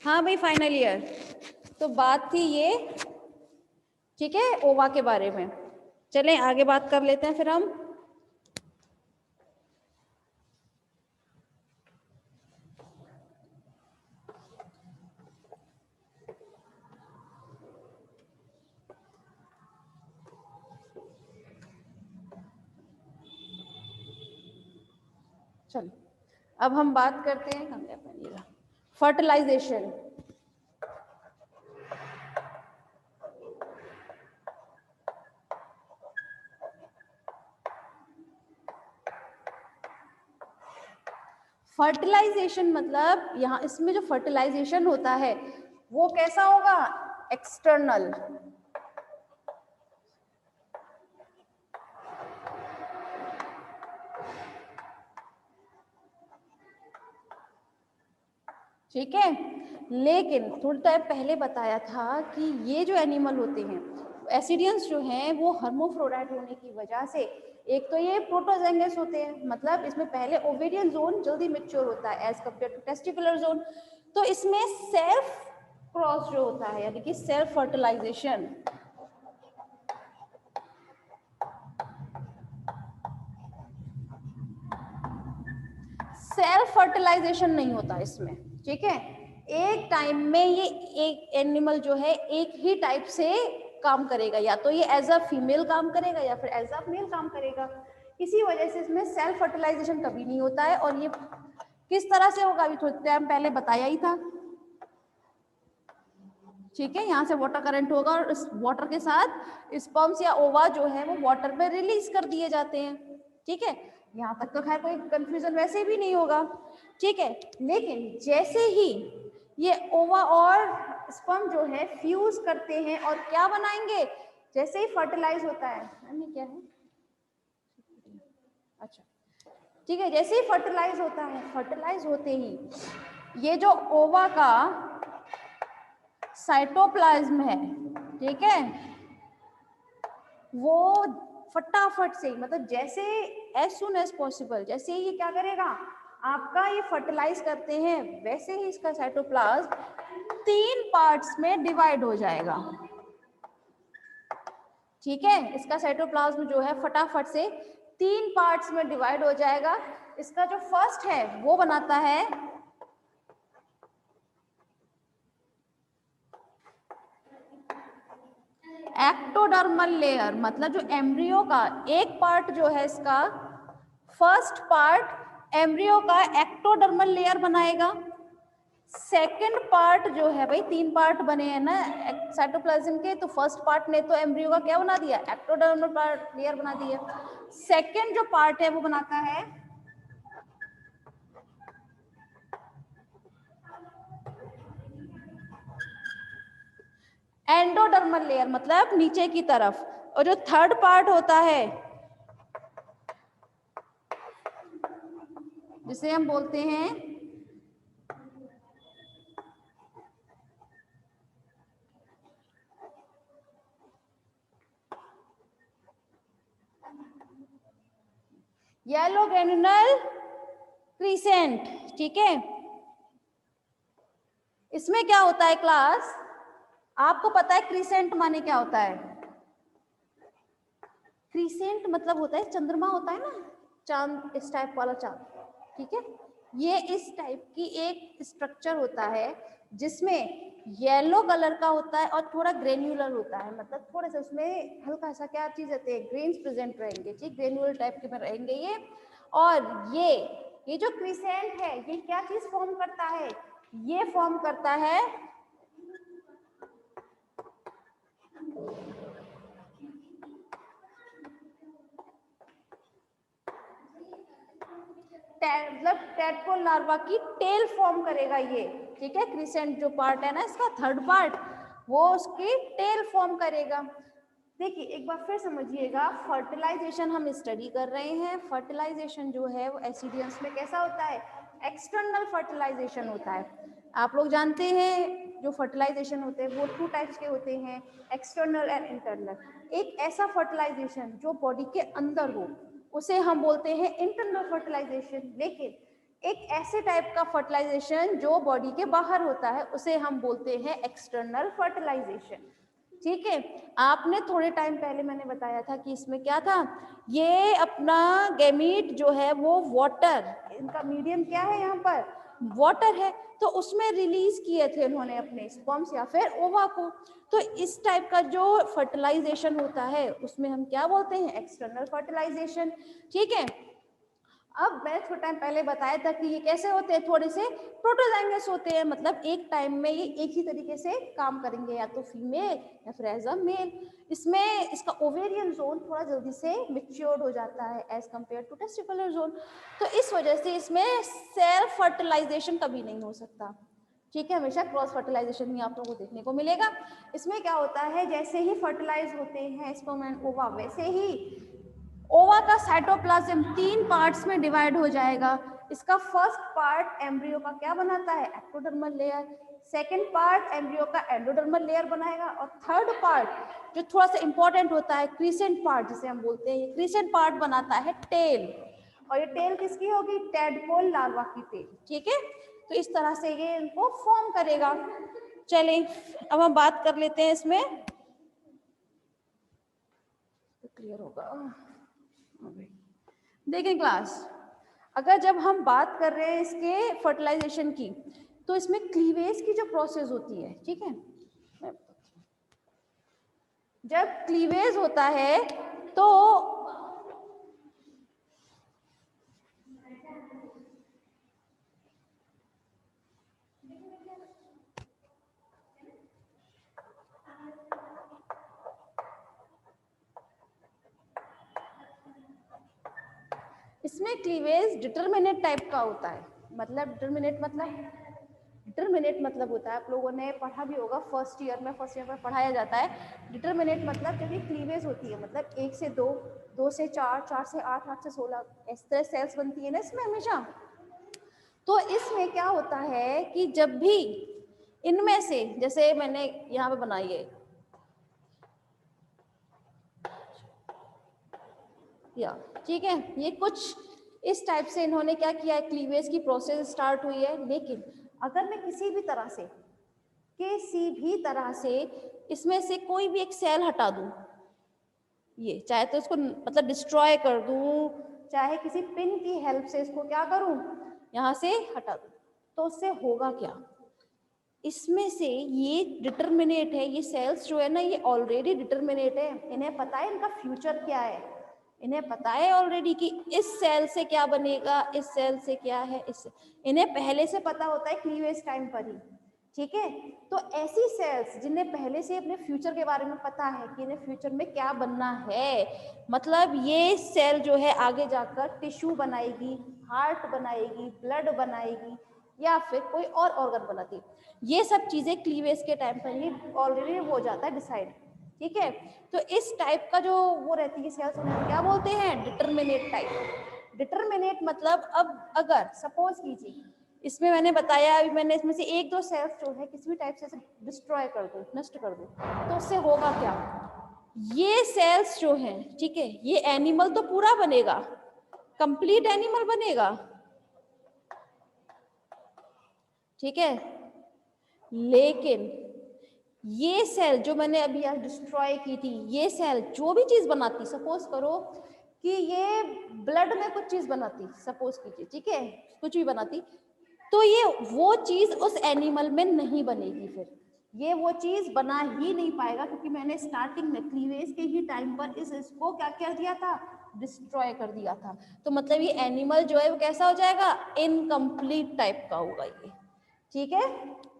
हाँ भाई, final year. तो बात थी ये, ठीक है, ओवा के बारे में। चलें आगे बात कर लेते हैं फिर हम। चलो अब हम बात करते हैं फर्टिलाइजेशन। फर्टिलाइजेशन मतलब यहाँ इसमें जो फर्टिलाइजेशन होता है वो कैसा होगा? एक्सटर्नल। ठीक है, लेकिन थोड़ी टाइम पहले बताया था कि ये जो एनिमल होते हैं, एसिडियंस जो हैं, वो हर्मोफ्रोडाइट होने की वजह से, एक तो ये प्रोटोजेंगस होते हैं, मतलब इसमें पहले ओवेरियन जोन जल्दी मैच्योर होता है as compare to testicular zone. तो इसमें सेल्फ क्रॉस जो होता है, यानी कि सेल्फ फर्टिलाइजेशन, सेल्फ फर्टिलाइजेशन नहीं होता इसमें। ठीक है, एक टाइम में ये एक एनिमल जो है एक ही टाइप से काम करेगा, या तो ये एज अ फीमेल काम करेगा या फिर एज अ मेल काम करेगा। इसी वजह से इसमें सेल्फ फर्टिलाइजेशन कभी नहीं होता है। और ये किस तरह से होगा, अभी थोड़ी टाइम पहले बताया ही था। ठीक है, यहाँ से वाटर करंट होगा और इस वाटर के साथ स्पर्म्स या ओवा जो है वो वाटर में रिलीज कर दिए जाते हैं। ठीक है, यहाँ तक तो खैर कोई कंफ्यूजन वैसे भी नहीं होगा। ठीक है, लेकिन जैसे ही ये ओवा और स्पर्म जो है फ्यूज करते हैं और क्या बनाएंगे, जैसे ही फर्टिलाइज होता है, क्या है, अच्छा ठीक है, जैसे ही फर्टिलाइज होता है, फर्टिलाइज होते ही ये जो ओवा का साइटोप्लाज्म है, ठीक है, वो फटाफट से, मतलब जैसे एज सुन एज पॉसिबल, जैसे ही ये क्या करेगा, आपका ये फर्टिलाइज करते हैं, वैसे ही इसका साइटोप्लाज्म 3 पार्ट्स में डिवाइड हो जाएगा। ठीक है, इसका साइटोप्लाज्म जो है फटाफट से 3 पार्ट्स में डिवाइड हो जाएगा। इसका जो फर्स्ट है वो बनाता है एक्टोडर्मल लेयर, मतलब जो एम्ब्रियो का एक पार्ट जो है, इसका फर्स्ट पार्ट एम्ब्रियो का एक्टोडर्मल लेयर बनाएगा। सेकंड पार्ट जो है, भाई 3 पार्ट बने हैं ना साइटोप्लाज्म के, तो फर्स्ट पार्ट ने तो एम्ब्रियो का क्या बना दिया, एक्टोडर्मल पार्ट लेयर बना दिया। सेकंड जो पार्ट है वो बनाता है एंडोडर्मल लेयर, मतलब नीचे की तरफ। और जो थर्ड पार्ट होता है जिसे हम बोलते हैं येलो ग्रेन्युलर क्रीसेंट। ठीक है, इसमें क्या होता है क्लास, आपको पता है क्रीसेंट माने क्या होता है? क्रीसेंट मतलब होता है चंद्रमा होता है ना, चांद, इस टाइप वाला चांद। ठीक है, ये इस टाइप की एक स्ट्रक्चर होता है जिसमें येलो कलर का होता है और थोड़ा ग्रेन्युलर होता है, मतलब थोड़ा सा उसमें हल्का सा क्या चीज रहते हैं, ग्रेन्स प्रेजेंट रहेंगे। ठीक, ग्रेन्युलर टाइप के में रहेंगे ये। और ये जो क्रीसेंट है, ये क्या चीज फॉर्म करता है, ये फॉर्म करता है मतलब टेडपोल लार्वा की टेल फॉर्म करेगा ये। ठीक है, क्रिसेंट जो पार्ट है ना इसका थर्ड पार्ट, वो उसकी टेल फॉर्म करेगा। देखिए एक बार फिर समझिएगा, फर्टिलाइजेशन हम स्टडी कर रहे हैं। फर्टिलाइजेशन जो है वो एसिडियंस में कैसा होता है, एक्सटर्नल फर्टिलाइजेशन होता है। आप लोग जानते हैं जो फर्टिलाइजेशन होते हैं वो 2 टाइप्स के होते हैं, एक्सटर्नल एंड इंटरनल। एक ऐसा फर्टिलाइजेशन जो बॉडी के अंदर हो उसे हम बोलते हैं इंटरनल फर्टिलाइजेशन, लेकिन एक ऐसे टाइप का फर्टिलाइजेशन जो बॉडी के बाहर होता है उसे हम बोलते हैं एक्सटर्नल फर्टिलाइजेशन। ठीक है, आपने थोड़े टाइम पहले मैंने बताया था कि इसमें क्या था, ये अपना गैमीट जो है वो वाटर, इनका मीडियम क्या है यहाँ पर, वाटर है, तो उसमें रिलीज किए थे उन्होंने अपने स्पर्म्स या फिर ओवा को। तो इस टाइप का जो फर्टिलाइजेशन होता है उसमें हम क्या बोलते हैं, एक्सटर्नल फर्टिलाइजेशन। ठीक है, अब मैं थोड़ा टाइम पहले बताया था कि ये कैसे होते हैं, थोड़े से प्रोटोजाइगस होते हैं, मतलब एक टाइम में ये एक ही तरीके से काम करेंगे, या तो फीमेल या फिर एज अ मेल। इसमें इसका ओवेरियन जोन थोड़ा जल्दी से मैच्योर्ड हो जाता है as compare to testicular zone, तो इस वजह से इसमें सेल्फ फर्टिलाइजेशन कभी नहीं हो सकता। ठीक है, हमेशा क्रॉस फर्टिलाइजेशन ही आप लोगों को देखने को मिलेगा। इसमें क्या होता है, जैसे ही फर्टिलाइज होते हैं स्पर्म एंड ओवा, वैसे ही ओवा का साइटोप्लाज्म 3 पार्ट्स में डिवाइड हो जाएगा। इसका फर्स्ट पार्ट एम्ब्रियो का क्या बनाता है, ectodermal layer, second part embryo का एंडोडर्मल लेयर बनाएगा, और थर्ड पार्ट जो थोड़ा सा इंपॉर्टेंट होता है, क्रीसेंट पार्ट जिसे हम बोलते हैं, ये क्रीसेंट पार्ट बनाता है टेल, और ये टेल किसकी होगी, टेडपोल लार्वा की टेल। ठीक है, तो इस तरह से ये इनको फॉर्म करेगा। चलें अब हम बात कर लेते हैं इसमें, क्लियर होगा। देखें क्लास, अगर जब हम बात कर रहे हैं इसके फर्टिलाइजेशन की, तो इसमें क्लीवेज की जो प्रोसेस होती है, ठीक है, जब क्लीवेज होता है तो इसमें क्लीवेज डिटरमिनेट टाइप का होता है। मतलब डिटरमिनेट मतलब होता है, आप लोगों ने पढ़ा भी होगा फर्स्ट ईयर में पढ़ाया जाता है। डिटरमिनेट मतलब जब ये क्लीवेज होती है, मतलब 1 से 2, 2 से 4, 4 से 8, 8 से 16, इस तरह सेल्स बनती है ना इसमें हमेशा। तो इसमें क्या होता है कि जब भी इनमें से, जैसे मैंने यहाँ पे बनाई है या, ठीक है, ये कुछ इस टाइप से इन्होंने क्या किया है, क्लीवेज की प्रोसेस स्टार्ट हुई है। लेकिन अगर मैं किसी भी तरह से इसमें से कोई भी एक सेल हटा दूं, ये चाहे तो इसको मतलब डिस्ट्रॉय कर दूं, चाहे किसी पिन की हेल्प से इसको क्या करूं, यहाँ से हटा दूं, तो उससे होगा क्या, इसमें से ये डिटरमिनेट है, ये सेल्स जो है ना ये ऑलरेडी डिटरमिनेट है, इन्हें पता है इनका फ्यूचर क्या है, इन्हें पता है ऑलरेडी कि इस सेल से क्या बनेगा, इस सेल से क्या है, इन्हें पहले से पता होता है क्लीवेज टाइम पर ही। ठीक है, तो ऐसी सेल्स जिन्हें पहले से अपने फ्यूचर के बारे में पता है कि इन्हें फ्यूचर में क्या बनना है, मतलब ये सेल जो है आगे जाकर टिश्यू बनाएगी, हार्ट बनाएगी, ब्लड बनाएगी, या फिर कोई और ऑर्गन बनाती है, ये सब चीजें क्लीवेज के टाइम पर ही ऑलरेडी हो जाता है डिसाइड। ठीक है, तो इस टाइप का जो वो रहती है सेल्स, उन्हें क्या बोलते हैं, डिटरमिनेट टाइप। डिटरमिनेट मतलब अब अगर सपोज कीजिए इसमें मैंने बताया, अभी मैंने इसमें से 1-2 सेल्स जो है किसी भी टाइप से डिस्ट्रॉय कर दूं, नष्ट कर दूं, तो उससे होगा क्या, ये सेल्स जो हैं, ठीक है, ये एनिमल तो पूरा बनेगा, कंप्लीट एनिमल बनेगा, ठीक है, लेकिन ये सेल जो मैंने अभी आज डिस्ट्रॉय की थी, ये सेल जो भी चीज बनाती, सपोज करो कि ये ब्लड में कुछ चीज बनाती, सपोज कीजिए, ठीक है, कुछ भी बनाती, तो ये वो चीज उस एनिमल में नहीं बनेगी, फिर ये वो चीज बना ही नहीं पाएगा, क्योंकि मैंने स्टार्टिंग में क्लीवेज के ही टाइम पर इसको क्या कर दिया था, डिस्ट्रॉय कर दिया था। तो मतलब ये एनिमल जो है वो कैसा हो जाएगा, इनकम्प्लीट टाइप का होगा ये। ठीक है,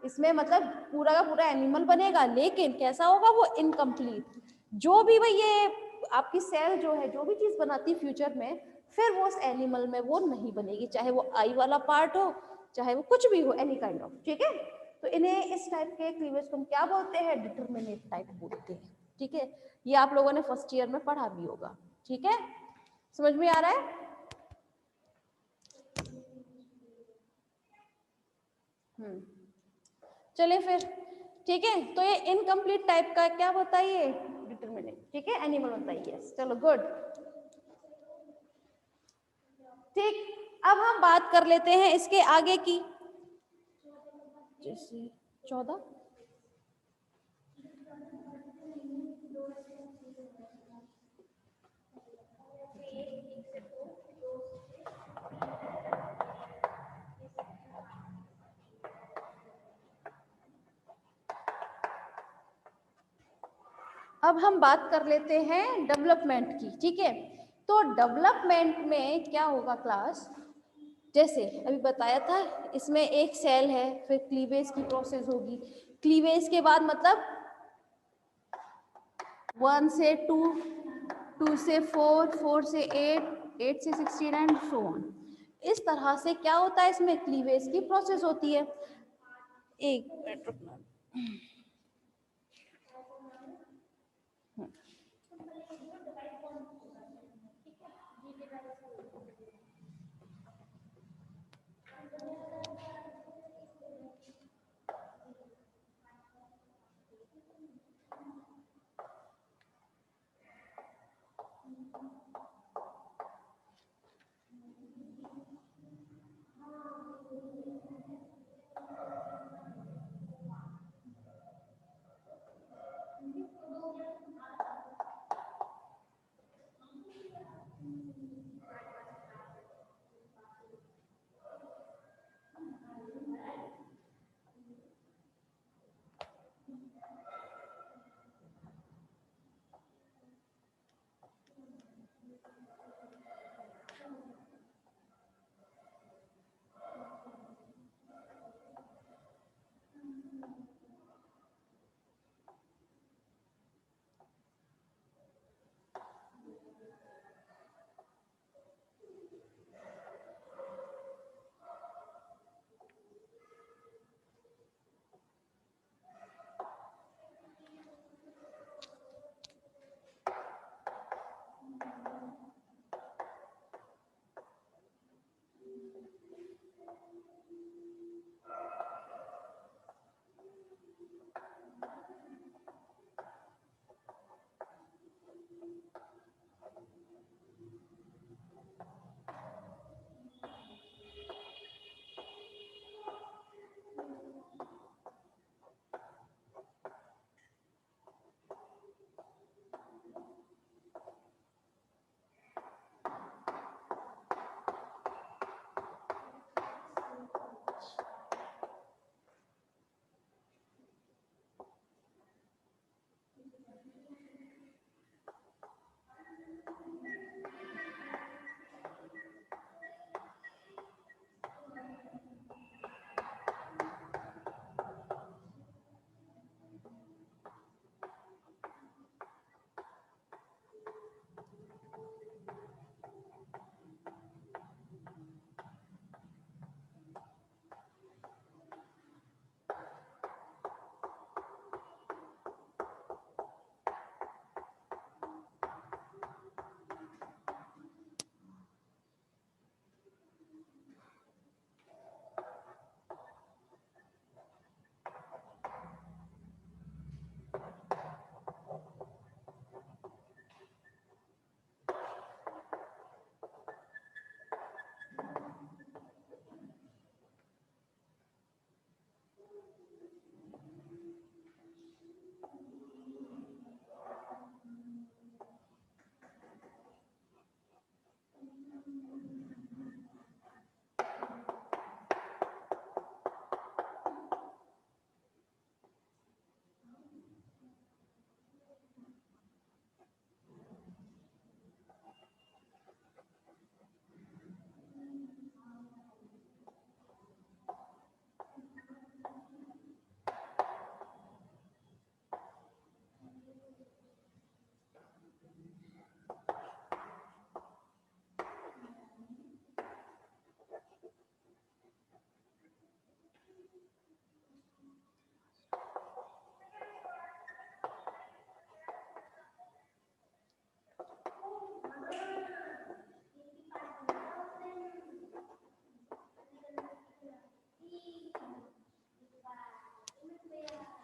इसमें मतलब पूरा का पूरा एनिमल बनेगा, लेकिन कैसा होगा, वो इनकम्प्लीट। जो भी भाई ये आपकी सेल जो है जो भी चीज बनाती है फ्यूचर में, फिर वो उस एनिमल में वो नहीं बनेगी, चाहे वो आई वाला पार्ट हो, चाहे वो कुछ भी हो, एनी काइंड ऑफ। ठीक है, तो इन्हें इस टाइप के क्लीवेज को हम क्या बोलते हैं, डिटरमिनेट टाइप बोलते हैं। ठीक है, ये आप लोगों ने फर्स्ट ईयर में पढ़ा भी होगा। ठीक है, समझ में आ रहा है। चलिए फिर, ठीक है, तो ये इनकम्प्लीट टाइप का क्या होता है, ये डिटरमिनेट, ठीक है, एनिमल होता है, यस, चलो गुड। ठीक, अब हम बात कर लेते हैं इसके आगे की, जैसे 14, अब हम बात कर लेते हैं डेवलपमेंट की, ठीक है। तो डेवलपमेंट में क्या होगा क्लास, जैसे अभी बताया था, इसमें एक सेल है, फिर क्लीवेज की प्रोसेस होगी, क्लीवेज के बाद मतलब 1 से 2, 2 से 4, 4 से 8, 8 से 16 एंड सो ऑन। इस तरह से क्या होता है, इसमें क्लीवेज की प्रोसेस होती है। एक मिनट रुकना,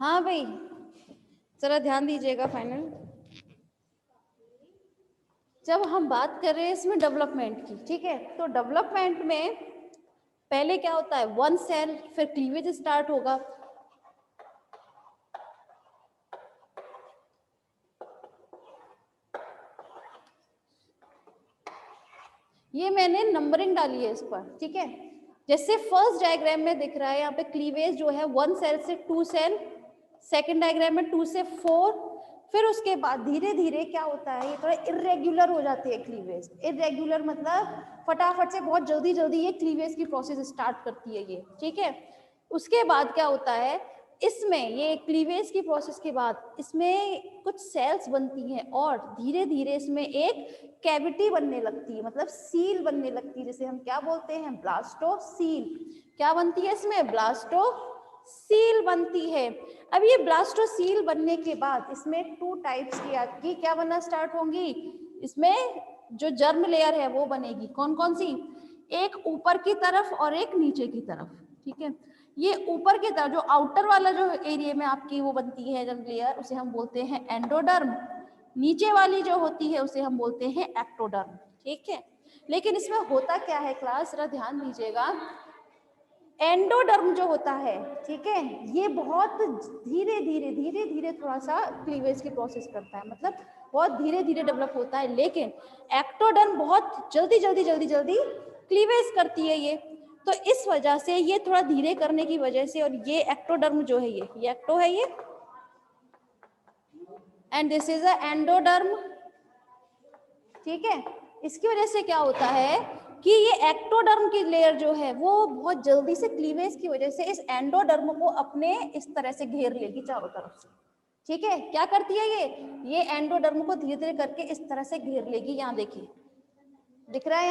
हाँ भाई, जरा ध्यान दीजिएगा। फाइनल जब हम बात कर रहे हैं इसमें डेवलपमेंट की, ठीक है, तो डेवलपमेंट में पहले क्या होता है, वन सेल, फिर क्लीवेज स्टार्ट होगा। ये मैंने नंबरिंग डाली है इस पर, ठीक है। जैसे फर्स्ट डायग्राम में दिख रहा है यहाँ पे क्लीवेज जो है 1 सेल से 2 सेल, सेकंड डायग्राम में 2 से 4, फिर उसके बाद धीरे धीरे क्या होता है, ये थोड़ा इरेग्युलर हो जाती है क्लीवेज। इरेग्युलर मतलब फटाफट से बहुत जल्दी जल्दी ये क्लीवेज की प्रोसेस स्टार्ट करती है ये, ठीक है। उसके बाद क्या होता है, इसमें ये क्लीवेज की प्रोसेस के बाद इसमें कुछ सेल्स बनती हैं और धीरे धीरे इसमें एक कैविटी बनने लगती है, मतलब सील बनने लगती है, जिसे हम क्या बोलते हैं, ब्लास्टोसील। क्या बनती है इसमें, ब्लास्टोसील बनती है। अब ये ब्लास्टोसील बनने के बाद इसमें 2 टाइप्स की आपकी क्या बनना स्टार्ट होंगी, इसमें जो जर्म लेयर है वो बनेगी। कौन कौन सी, एक ऊपर की तरफ और एक नीचे की तरफ, ठीक है। ये ऊपर की तरफ जो आउटर वाला जो एरिया में आपकी वो बनती है जर्म लेयर, उसे हम बोलते हैं एंडोडर्म। नीचे वाली जो होती है उसे हम बोलते हैं एक्टोडर्म, ठीक है। लेकिन इसमें होता क्या है क्लास, जरा ध्यान दीजिएगा। एंडोडर्म जो होता है, ठीक है, ये बहुत धीरे धीरे थोड़ा सा क्लीवेज की प्रोसेस करता है, मतलब बहुत धीरे धीरे डेवलप होता है। लेकिन एक्टोडर्म बहुत जल्दी क्लीवेज करती है ये। तो इस वजह से ये थोड़ा धीरे करने की वजह से, और ये एक्टोडर्म जो है ये एक्टो है ये, and this is a endoderm, ठीक है। इसकी वजह से क्या होता है कि ये एक्टोडर्म की लेयर जो है वो बहुत जल्दी से क्लीवेज की वजह से इस एंडोडर्म को अपने इस तरह से घेर लेगी चारों तरफ से, ठीक है। क्या करती है ये एंडोडर्म को धीरे धीरे करके इस तरह से घेर लेगी। यहाँ देखिए दिख रहा है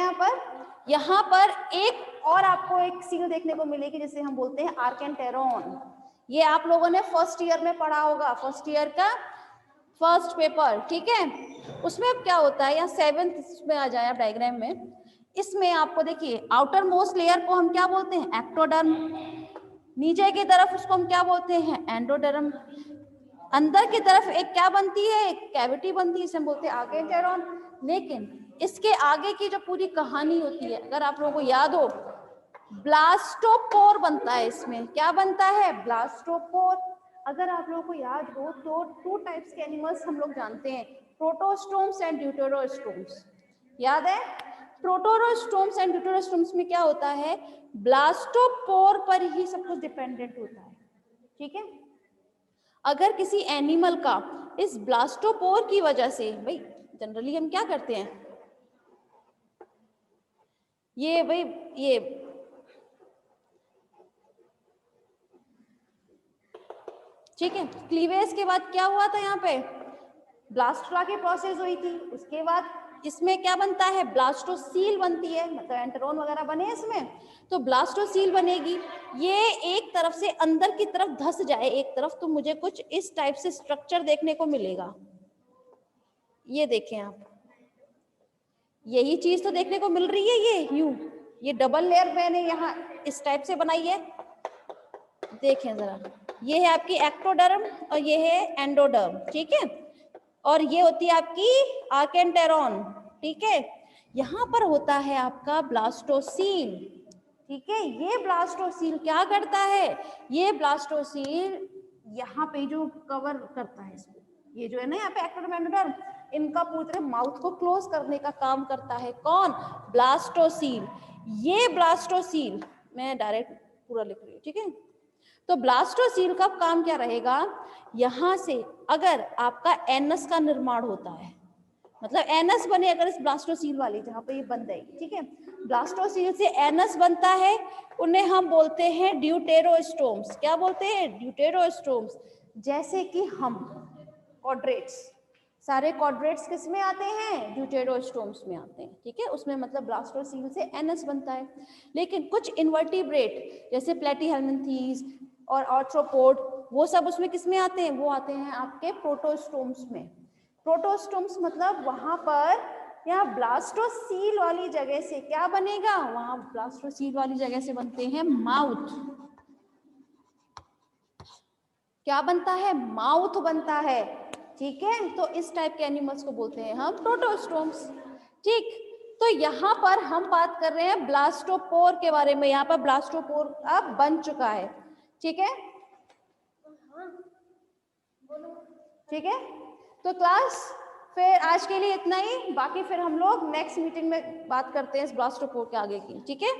यहाँ पर एक और आपको एक सील देखने को मिलेगी जिसे हम बोलते हैं आर्केंटेरॉन। ये आप लोगों ने फर्स्ट ईयर में पढ़ा होगा, फर्स्ट ईयर का फर्स्ट पेपर, ठीक है। उसमें अब क्या होता है, यहाँ 7th में आ जाए आप डायग्राम में, इसमें आपको देखिए आउटर मोस्ट लेयर को हम क्या बोलते हैं, एक्टोडर्म। नीचे की तरफ उसको हम क्या बोलते हैं, एंडोडर्म। अंदर की तरफ एक क्या बनती है, एक कैविटी बनती है, इसे हम बोलते हैं आर्केंटेरॉन। लेकिन इसके आगे की जो पूरी कहानी होती है, अगर आप लोगों को याद हो, ब्लास्टोपोर बनता है इसमें। क्या बनता है, ब्लास्टोपोर। अगर आप लोगों को याद हो तो 2 टाइप्स के एनिमल्स हम लोग जानते हैं, प्रोटोस्टोम्स एंड ड्यूटेरोस्टोम्स। याद है, प्रोटोस्टोम्स एंड ड्यूटेरोस्टोम्स में क्या होता है, ब्लास्टोपोर पर ही सब कुछ डिपेंडेंट होता है, ठीक है। अगर किसी एनिमल का इस ब्लास्टोपोर की वजह से, भाई जनरली हम क्या करते हैं, ये ठीक है, क्लीवेज के बाद क्या हुआ था, यहाँ पे ब्लास्टोला की प्रोसेस हुई थी। उसके बाद इसमें क्या बनता है, ब्लास्टोसील बनती है, मतलब एंटरॉन वगैरह बने इसमें, तो ब्लास्टोसील बनेगी। ये एक तरफ से अंदर की तरफ धस जाए एक तरफ, तो मुझे कुछ इस टाइप से स्ट्रक्चर देखने को मिलेगा। ये देखें आप, यही चीज तो देखने को मिल रही है। ये डबल लेयर मैंने यहाँ इस टाइप से बनाई है, देखें जरा। ये है आपकी एक्टोडर्म और ये है एंडोडर्म, ठीक है। और ये होती है आपकी आर्केंटेरॉन, ठीक है। यहाँ पर होता है आपका ब्लास्टोसील, ठीक है। ये ब्लास्टोसील क्या करता है, ये ब्लास्टोसील यहाँ पे जो कवर करता है इसको, ये जो है ना यहाँ पे एक्टोडर्म एंडोडर्म, इनका पूरे माउथ को क्लोज करने का काम करता है कौन, ब्लास्टोसील। ये ब्लास्टोसील, मैं डायरेक्ट पूरा लिख रही हूँ, ठीक है। तो ब्लास्टोसील का काम क्या रहेगा, यहां से अगर आपका एनस का निर्माण होता है, मतलब एनस बने अगर इस ब्लास्टोसील वाली जहां पे ये बन जाएगी, ठीक है। ब्लास्टोसील से एनस बनता है, उन्हें हम बोलते हैं ड्यूटेरोस्टोम्स। क्या बोलते हैं, ड्यूटेरोस्टोम्स। जैसे कि हम क्वाड्रेट्स, सारे क्वाड्रेट्स किस में आते हैं, ड्यूटेरोस्टोम्स में आते हैं, ठीक है। उसमें मतलब ब्लास्टोसील से एनस बनता है। लेकिन कुछ इन्वर्टिब्रेट जैसे प्लेटीहेल्मिन्थीज और आर्थ्रोपोड, वो सब उसमें किस में आते हैं, वो आते हैं आपके प्रोटोस्टोम्स में। प्रोटोस्टोम्स मतलब वहां पर, यहाँ ब्लास्टोसील वाली जगह से क्या बनेगा, वहां ब्लास्टोसील वाली जगह से बनते हैं माउथ। क्या बनता है, माउथ बनता है, ठीक है। तो इस टाइप के एनिमल्स को बोलते हैं हम प्रोटोस्टोम्स, ठीक। तो यहाँ पर हम बात कर रहे हैं ब्लास्टोपोर के बारे में, यहाँ पर ब्लास्टोपोर अब बन चुका है, ठीक है, ठीक है। तो क्लास फिर आज के लिए इतना ही, बाकी फिर हम लोग नेक्स्ट मीटिंग में बात करते हैं इस ब्लास्टोपोर के आगे की, ठीक है।